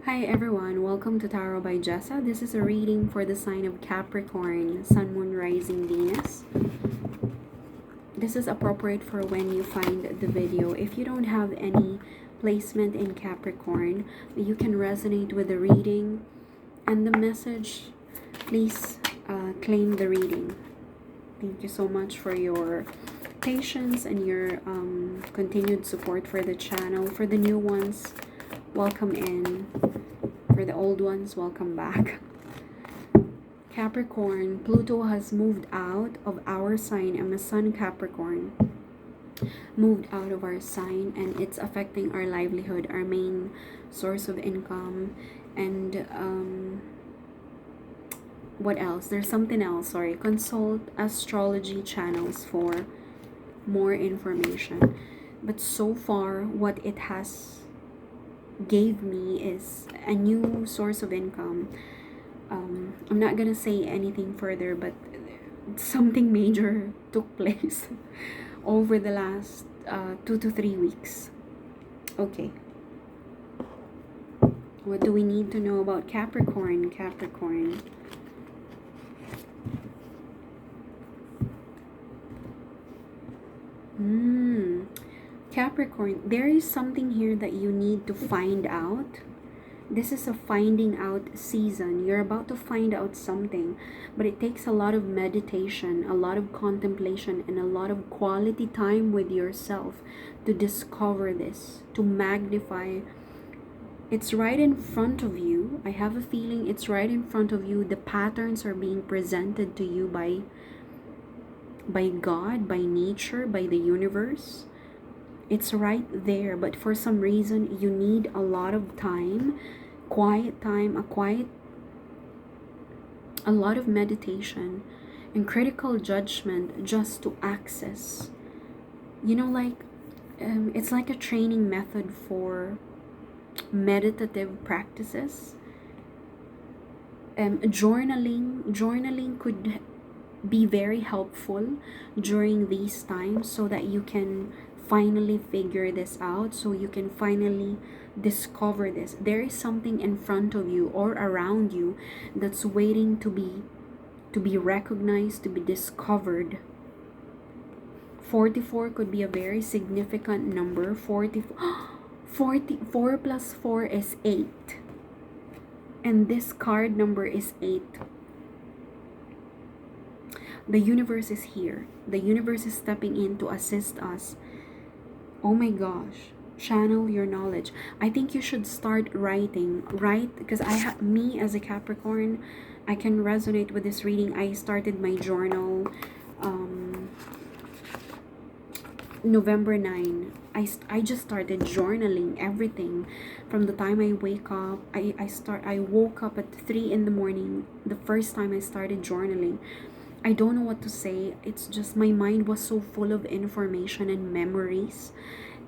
Hi everyone, welcome to Tarot by Jessa. This is a reading for the sign of Capricorn, Sun, Moon, Rising, Venus. This is appropriate for when you find the video. If you don't have any placement in Capricorn, you can resonate with the reading and the message. Please claim the reading. Thank you so much for your patience and your continued support for the channel. For the new ones, welcome in. For the old ones, welcome back. Capricorn, Pluto has moved out of our sign. I'm a Sun Capricorn. Moved out of our sign, and it's affecting our livelihood, our main source of income. And what else? There's something else. Sorry. Consult astrology channels for more information. But so far, what it has gave me is a new source of income. I'm not gonna say anything further, but something major took place over the last 2 to 3 weeks. Okay, what do we need to know about Capricorn? Capricorn, there is something here that you need to find out. This is a finding out season. You're about to find out something, but it takes a lot of meditation, a lot of contemplation, and a lot of quality time with yourself to discover this, to magnify. It's right in front of you. I have a feeling it's right in front of you. The patterns are being presented to you by God, by nature, by the universe. It's right there, but for some reason you need a lot of time, a lot of meditation and critical judgment just to access. It's like a training method for meditative practices. Journaling could be very helpful during these times, so that you can finally figure this out, so you can finally discover this. There is something in front of you or around you that's waiting to be recognized, to be discovered. 44 could be a very significant number. 44 plus 4 is 8, and this card number is 8. The universe is here. The universe is stepping in to assist us. Oh my gosh, channel your knowledge. I think you should start writing, right? Because me as a Capricorn, I can resonate with this reading. I started my journal November 9. I just started journaling everything from the time I wake up. I woke up at 3 in the morning the first time I started journaling. I don't know what to say. It's just my mind was so full of information and memories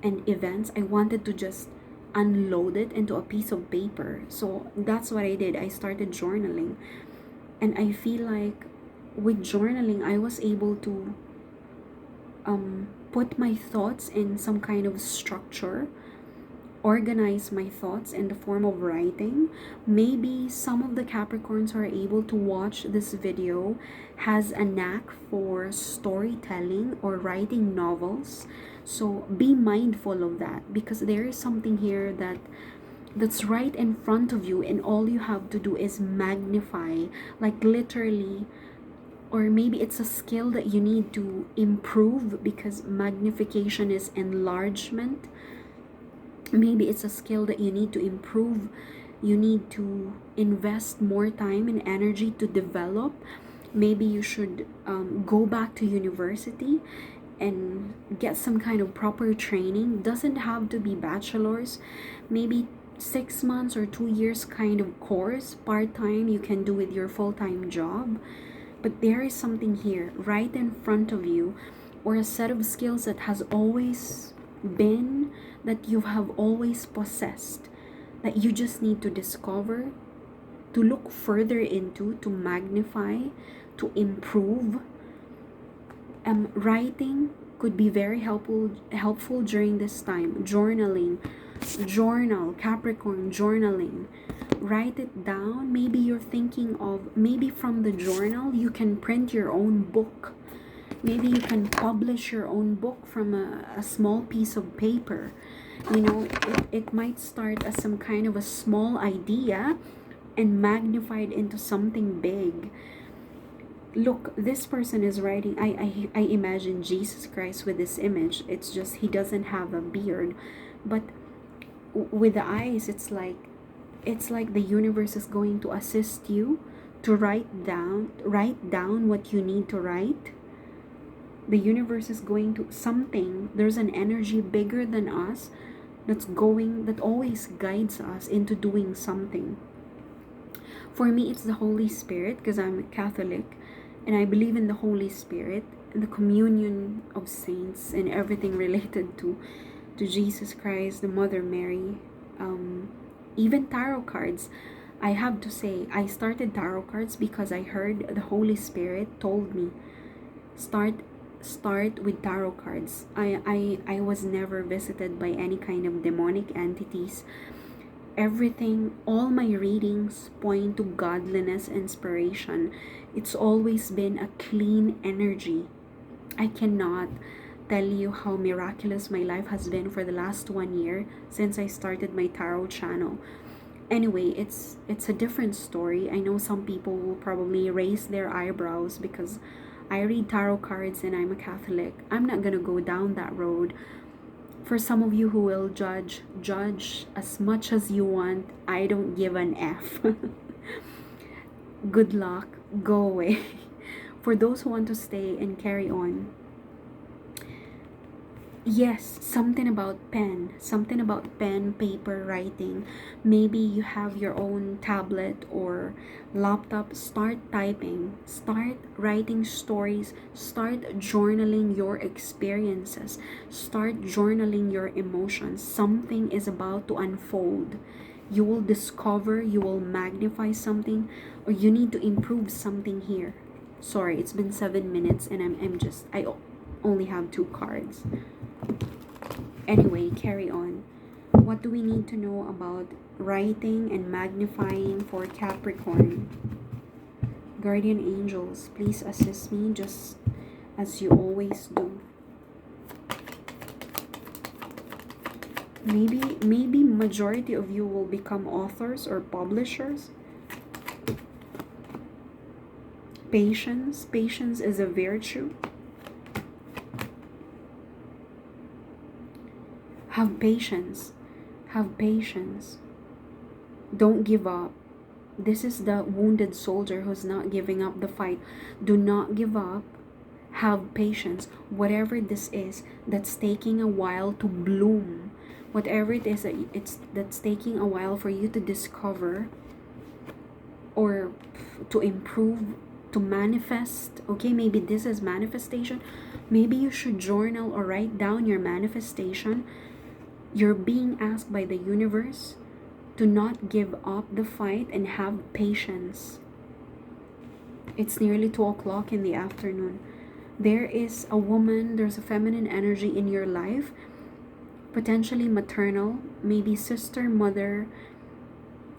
and events. I wanted to just unload it into a piece of paper. So that's what I did. I started journaling. And I feel like with journaling, I was able to put my thoughts in some kind of structure, organize my thoughts in the form of writing. Maybe some of the Capricorns who are able to watch this video has a knack for storytelling or writing novels. So be mindful of that, because there is something here that's right in front of you, and all you have to do is magnify, like literally. Or maybe it's a skill that you need to improve, because magnification is enlargement. Maybe it's a skill that you need to improve. You need to invest more time and energy to develop. Maybe you should go back to university and get some kind of proper training. Doesn't have to be bachelor's. Maybe 6 months or 2 years kind of course, part-time, you can do with your full-time job. But there is something here right in front of you, or a set of skills that has always been, that you have always possessed, that you just need to discover, to look further into, to magnify, to improve. Writing could be very helpful during this time. Journaling, Journal, Capricorn, journaling. Write it down. Maybe you're thinking of, maybe from the journal you can print your own book. Maybe you can publish your own book from a small piece of paper. You know, it might start as some kind of a small idea and magnified into something big. Look, this person is writing, I imagine Jesus Christ with this image. It's just he doesn't have a beard, but with the eyes, it's like the universe is going to assist you to write down what you need to write. The universe is going to something, there's an energy bigger than us that always guides us into doing something. For me, it's the Holy Spirit, because I'm Catholic and I believe in the Holy Spirit and the communion of saints and everything related to Jesus Christ, the Mother Mary, even tarot cards. I have to say, I started tarot cards because I heard the Holy Spirit told me, start with tarot cards. I was never visited by any kind of demonic entities. Everything, all my readings point to godliness, inspiration. It's always been a clean energy. I cannot tell you how miraculous my life has been for the last 1 year since I started my tarot channel. Anyway, it's a different story. I know some people will probably raise their eyebrows because I read tarot cards and I'm a Catholic. I'm not gonna go down that road. For some of you who will judge as much as you want. I don't give an F. Good luck. Go away. For those who want to stay and carry on, yes, something about pen, paper, writing. Maybe you have your own tablet or laptop. Start typing, start writing stories, start journaling your experiences, start journaling your emotions. Something is about to unfold. You will discover, you will magnify something, or you need to improve something here. Sorry, it's been 7 minutes and I only have 2 cards. Anyway, carry on. What do we need to know about writing and magnifying for Capricorn? Guardian angels, please assist me just as you always do. Maybe majority of you will become authors or publishers. Patience is a virtue. Have patience. Don't give up. This is the wounded soldier who's not giving up the fight. Do not give up. Have patience. Whatever this is that's taking a while to bloom, whatever it is that's taking a while for you to discover or to improve, to manifest. Okay, maybe this is manifestation. Maybe you should journal or write down your manifestation. You're being asked by the universe to not give up the fight and have patience. It's nearly 2 o'clock in the afternoon. There is a woman, there's a feminine energy in your life, potentially maternal, maybe sister, mother,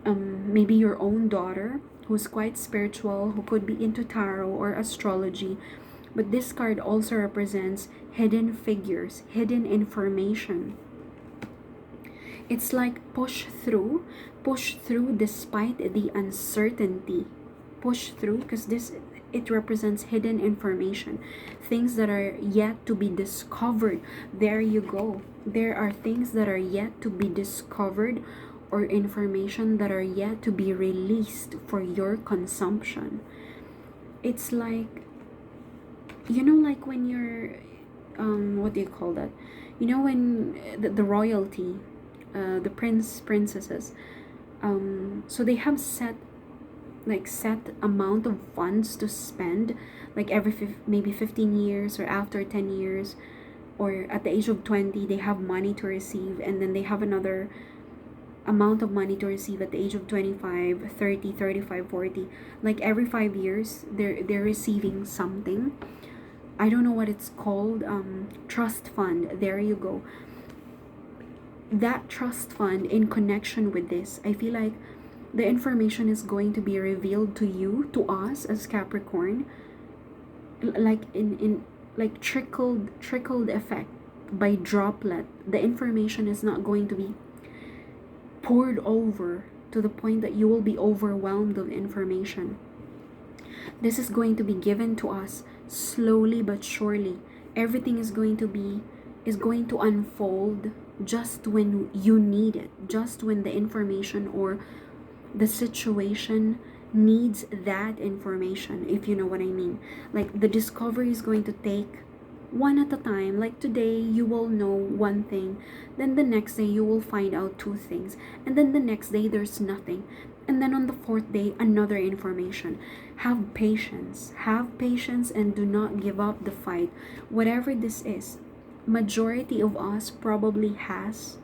maybe your own daughter who's quite spiritual, who could be into tarot or astrology. But this card also represents hidden figures, hidden information. It's like push through despite the uncertainty. Push through because it represents hidden information, things that are yet to be discovered. There you go. There are things that are yet to be discovered, or information that are yet to be released for your consumption. It's like, like when you're what do you call that? When the royalty, the princesses, so they have set amount of funds to spend, like every maybe 15 years or after 10 years, or at the age of 20 they have money to receive, and then they have another amount of money to receive at the age of 25, 30, 35, 40. Like every 5 years they're receiving something. I don't know what it's called. Trust fund. There you go. that trust fund in connection with this, I feel like the information is going to be revealed to you, to us as Capricorn, like in like trickled effect, by droplet. The information is not going to be poured over to the point that you will be overwhelmed with information. This is going to be given to us slowly but surely. Everything is going to unfold just when you need it, just when the information or the situation needs that information, if you know what I mean. Like the discovery is going to take one at a time. Like today you will know one thing, then the next day you will find out two things, and then the next day there's nothing, and then on the fourth day another information. Have patience, and do not give up the fight. Whatever this is, majority of us probably has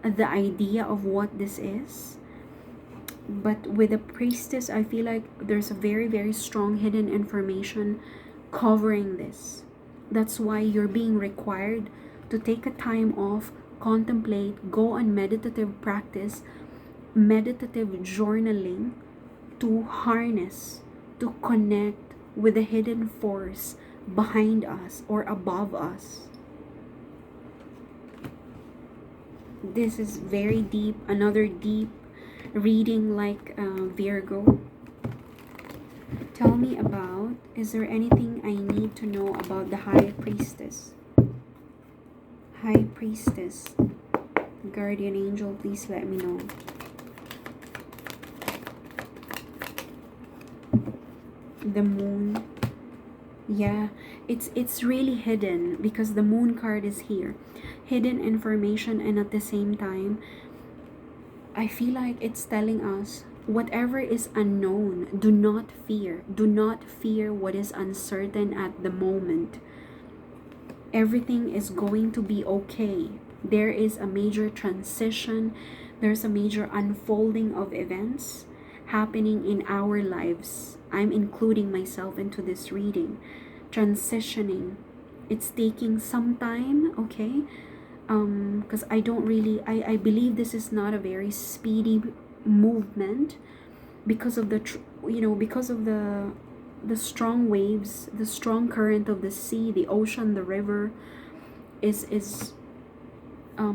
the idea of what this is, but with the priestess, I feel like there's a very, very strong hidden information covering this. That's why you're being required to take a time off, contemplate, go on meditative practice, meditative journaling, to harness, to connect with the hidden force behind us or above us. This is very deep, another deep reading, like Virgo. Tell me about, is there anything I need to know about the High Priestess? High Priestess, guardian angel, please let me know. The Moon. Yeah, it's really hidden because the Moon card is here. Hidden information, and at the same time, I feel like it's telling us whatever is unknown, do not fear. Do not fear what is uncertain at the moment. Everything is going to be okay. There is a major transition. There's a major unfolding of events happening in our lives. I'm including myself into this reading. Transitioning. It's taking some time, okay? Because I don't really, I believe this is not a very speedy movement because of the because of the strong waves, the strong current of the sea, the ocean, the river is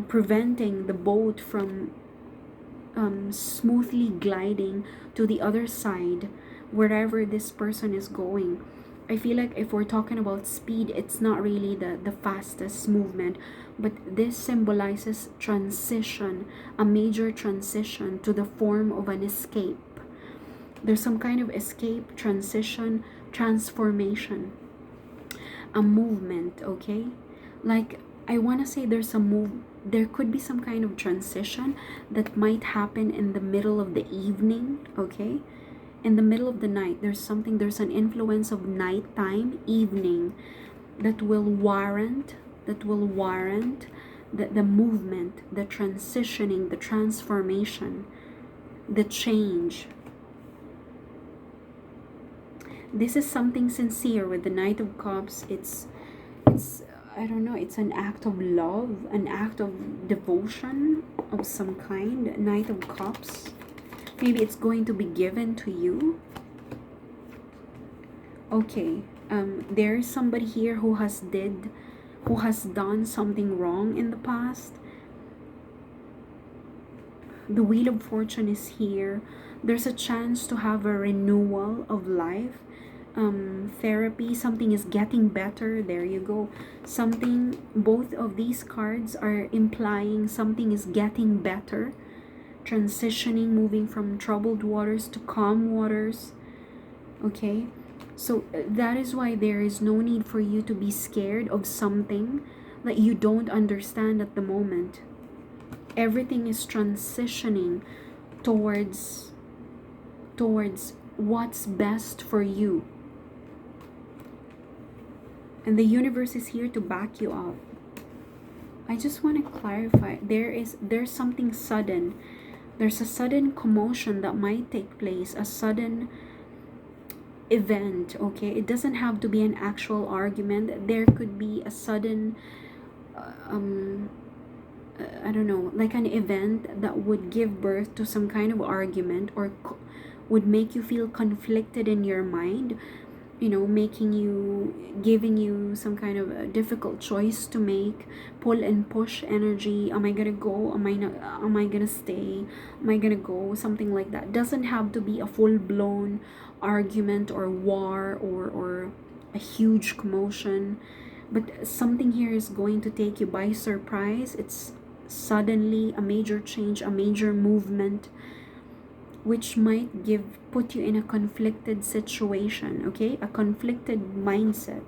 preventing the boat from smoothly gliding to the other side wherever this person is going. I feel like if we're talking about speed, it's not really the fastest movement, but this symbolizes transition, a major transition to the form of an escape. There's some kind of escape, transition, transformation, a movement, okay? Like, I want to say there could be some kind of transition that might happen in the middle of the evening, okay? In the middle of the night, there's an influence of nighttime, evening, that will warrant the movement, the transitioning, the transformation, the change. This is something sincere with the Knight of Cups. It's I don't know, it's an act of love, an act of devotion of some kind. Knight of Cups. Maybe it's going to be given to you. Okay, there's somebody here who has done something wrong in the past. The Wheel of Fortune is here. There's a chance to have a renewal of life. Therapy, something is getting better. There you go. Both of these cards are implying something is getting better. Transitioning, moving from troubled waters to calm waters. Okay, so that is why there is no need for you to be scared of something that you don't understand at the moment. Everything is transitioning towards what's best for you, and the universe is here to back you up. I just want to clarify, there's something sudden. There's a sudden commotion that might take place, a sudden event, okay? It doesn't have to be an actual argument. There could be a sudden I don't know, like an event that would give birth to some kind of argument, or would make you feel conflicted in your mind, making you, giving you some kind of a difficult choice to make, pull and push energy. Am I gonna go? Am I not? Am I gonna stay? Am I gonna go? Something like that. Doesn't have to be a full blown argument or war, or a huge commotion, but something here is going to take you by surprise. It's suddenly a major change, a major movement, which might put you in a conflicted situation, okay? A conflicted mindset.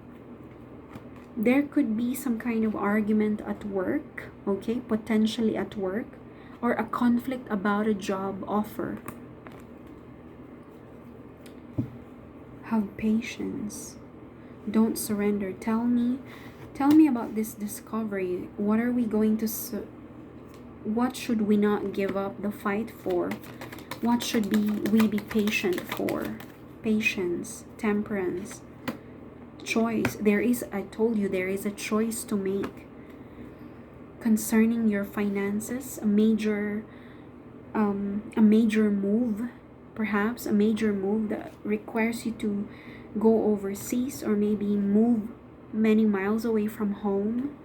There could be some kind of argument at work, okay? Potentially at work, or a conflict about a job offer. Have patience. Don't surrender. Tell me about this discovery. What are we going to what should we not give up the fight for? What should we be patient for? Patience, temperance, choice. I told you, there is a choice to make concerning your finances. A major move, perhaps a major move that requires you to go overseas, or maybe move many miles away from home.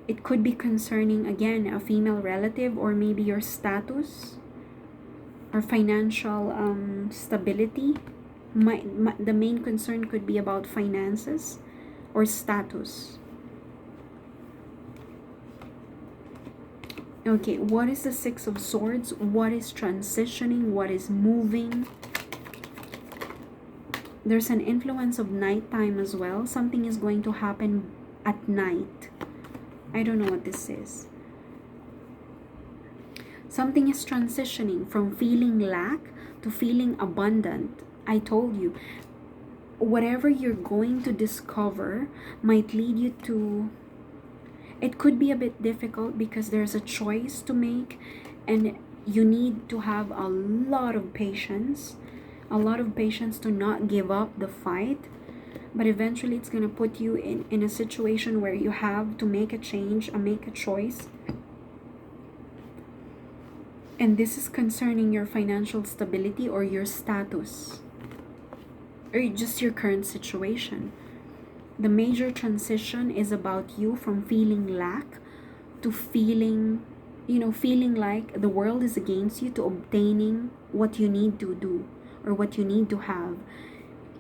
It could be concerning, again, a female relative, or maybe your status or financial stability. The main concern could be about finances or status. Okay, what is the Six of Swords? What is transitioning? What is moving? There's an influence of nighttime as well. Something is going to happen at night. I don't know what this is. Something is transitioning from feeling lack to feeling abundant. I told you, whatever you're going to discover might lead you to... It could be a bit difficult because there's a choice to make, and you need to have a lot of patience. A lot of patience to not give up the fight. But eventually it's going to put you in a situation where you have to make a change and make a choice. And this is concerning your financial stability or your status, or just your current situation. The major transition is about you from feeling lack to feeling like the world is against you, to obtaining what you need to do or what you need to have.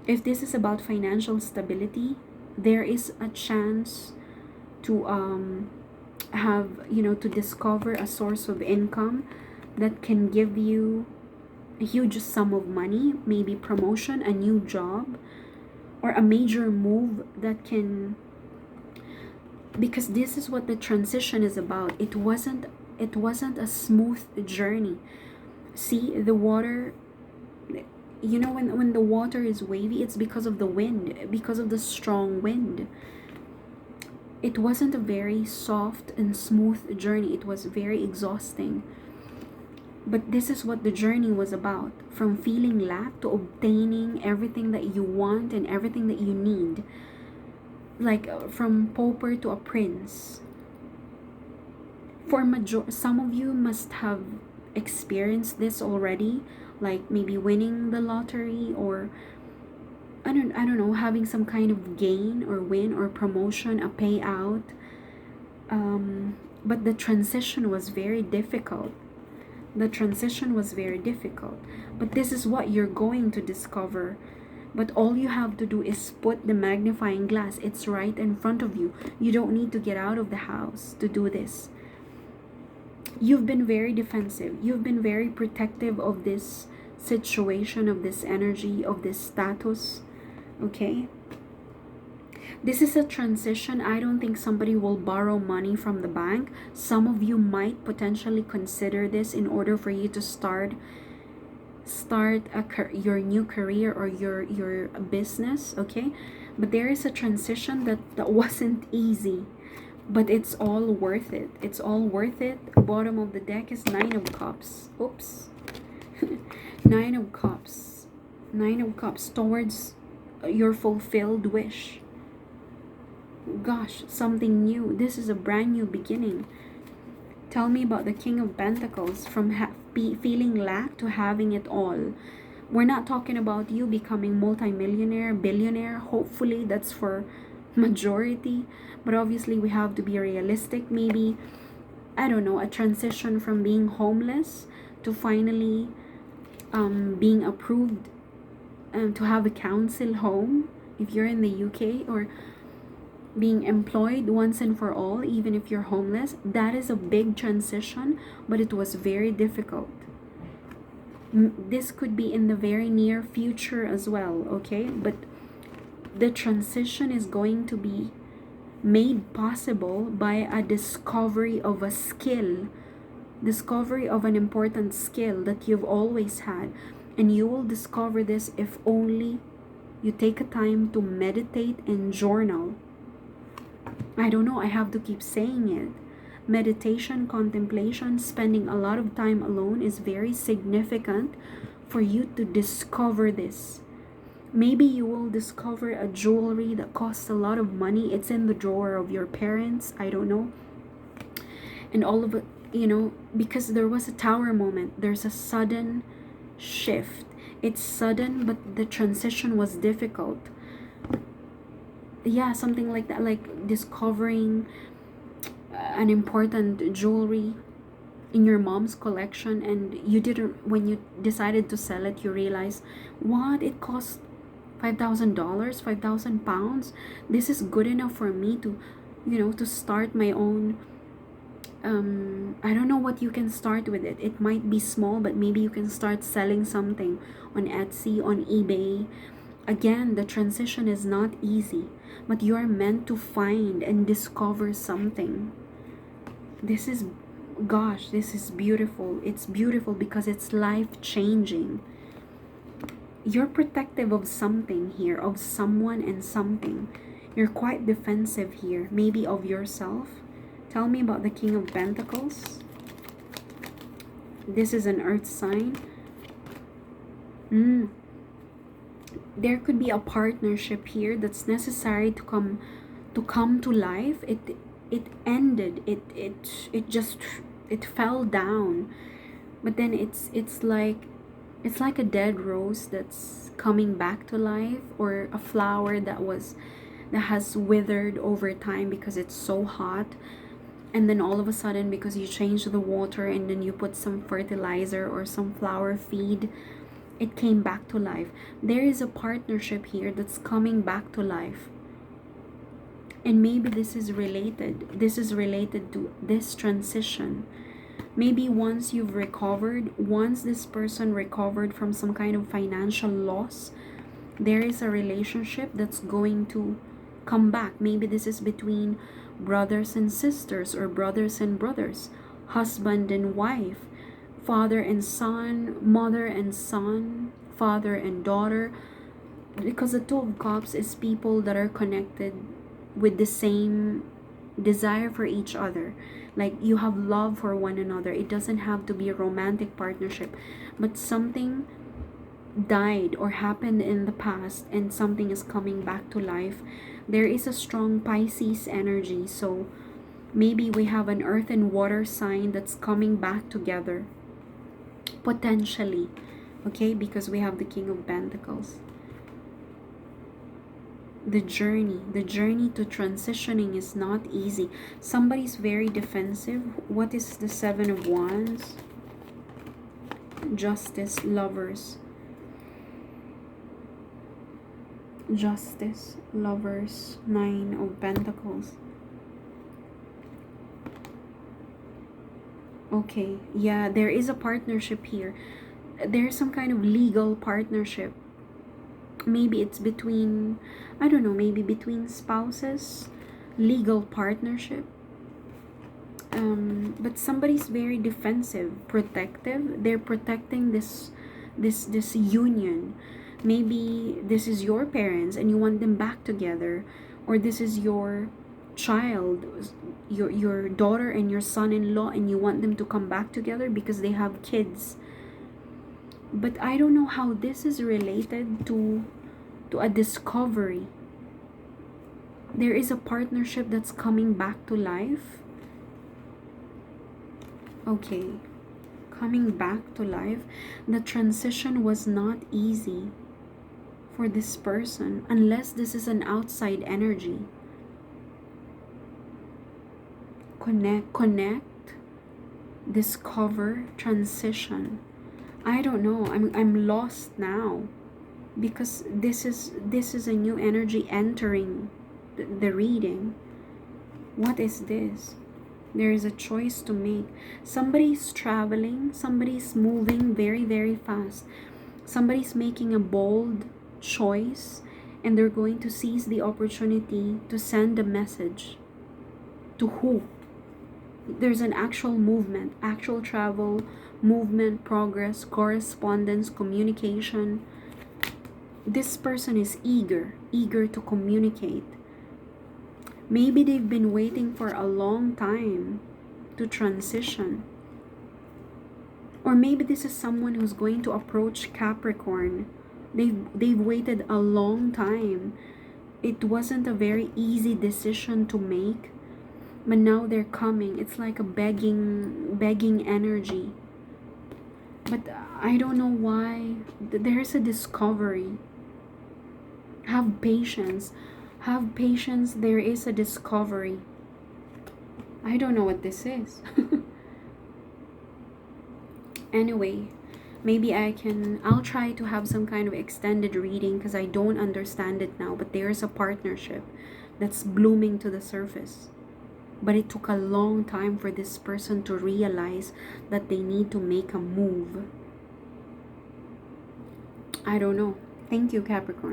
If this is about financial stability, there is a chance to to discover a source of income that can give you a huge sum of money, maybe promotion, a new job, or a major move that can... Because this is what the transition is about. It wasn't a smooth journey. See, the water, when the water is wavy, it's because of the wind, because of the strong wind. It wasn't a very soft and smooth journey. It was very exhausting. But this is what the journey was about. From feeling lack to obtaining everything that you want and everything that you need. Like from pauper to a prince. Some of you must have experienced this already. Like maybe winning the lottery, or I don't know, having some kind of gain or win or promotion, a payout. But the transition was very difficult. But this is what you're going to discover. But all you have to do is put the magnifying glass. It's right in front of you. You don't need to get out of the house to do this. You've been very defensive. You've been very protective of this situation, of this energy, of this status. Okay? This is a transition. I don't think somebody will borrow money from the bank. Some of you might potentially consider this in order for you to start your new career or your business, okay? But there is a transition that wasn't easy, but it's all worth it. It's all worth it. Bottom of the deck is Nine of Cups. Oops. Nine of Cups. Nine of Cups towards your fulfilled wish. Gosh, something new. This is a brand new beginning. Tell me about the King of Pentacles, from feeling lack to having it all. We're not talking about you becoming multimillionaire, billionaire. Hopefully that's for majority, but obviously we have to be realistic. Maybe, I don't know, a transition from being homeless to finally being approved to have a council home if you're in the UK, or being employed once and for all, even if you're homeless. That is a big transition, but it was very difficult. This could be in the very near future as well, okay? But the transition is going to be made possible by a discovery of a skill, discovery of an important skill that you've always had. And you will discover this if only you take a time to meditate and journal. I don't know, I have to keep saying it. Meditation, contemplation, spending a lot of time alone is very significant for you to discover this. Maybe you will discover a jewelry that costs a lot of money. It's in the drawer of your parents, I don't know. And all of it, because there was a tower moment. There's a sudden shift. It's sudden, but the transition was difficult. Yeah, something like that, like discovering an important jewelry in your mom's collection, and you didn't, when you decided to sell it, you realize, what, it cost $5,000, 5,000 pounds. This is good enough for me to, to start my own. I don't know what you can start with it. It might be small, but maybe you can start selling something on Etsy, on eBay. Again, the transition is not easy, but you are meant to find and discover something. This is, gosh, this is beautiful. It's beautiful because it's life-changing. You're protective of something here, of someone and something. You're quite defensive here, maybe of yourself. Tell me about the King of Pentacles. This is an earth sign. There could be a partnership here that's necessary to come to life. It ended. It fell down. But then it's like a dead rose that's coming back to life, or a flower that has withered over time because it's so hot. And then all of a sudden, because you change the water and then you put some fertilizer or some flower feed, it came back to life. There is a partnership here that's coming back to life. And maybe this is related. This is related to this transition. Maybe once you've recovered, once this person recovered from some kind of financial loss, there is a relationship that's going to come back. Maybe this is between brothers and sisters, or brothers and brothers, husband and wife, father and son, mother and son, father and daughter. Because the Two of Cups is people that are connected with the same desire for each other. Like, you have love for one another. It doesn't have to be a romantic partnership, but something died or happened in the past and something is coming back to life. There is a strong Pisces energy, so maybe we have an earth and water sign that's coming back together, potentially, okay, because we have the King of Pentacles. The journey to transitioning is not easy. Somebody's very defensive. What is the Seven of Wands? Justice, Lovers. Justice, Lovers, Nine of Pentacles. Okay, yeah, there is a partnership here. There's some kind of legal partnership. Maybe it's between, I don't know, maybe between spouses, legal partnership. But somebody's very defensive, protective. They're protecting this union. Maybe this is your parents and you want them back together, or this is your child, your daughter and your son-in-law, and you want them to come back together because they have kids. But I don't know how this is related to a discovery. There is a partnership that's coming back to life. Okay, coming back to life. The transition was not easy for this person, unless this is an outside energy. Connect, discover, transition. I don't know. I'm lost now, because this is a new energy entering the reading. What is this? There is a choice to make. Somebody's traveling, somebody's moving very, very fast. Somebody's making a bold choice, and they're going to seize the opportunity to send a message. To who? There's an actual movement, actual travel, movement, progress, correspondence, communication. This person is eager to communicate. Maybe they've been waiting for a long time to transition. Or maybe this is someone who's going to approach Capricorn. They've waited a long time. It wasn't a very easy decision to make, but now they're coming. It's like a begging energy. But I don't know why. There's a discovery. Have patience. Have patience. There is a discovery. I don't know what this is. Anyway, maybe I'll try to have some kind of extended reading, because I don't understand it now. But there's a partnership that's blooming to the surface. But it took a long time for this person to realize that they need to make a move. I don't know. Thank you, Capricorn.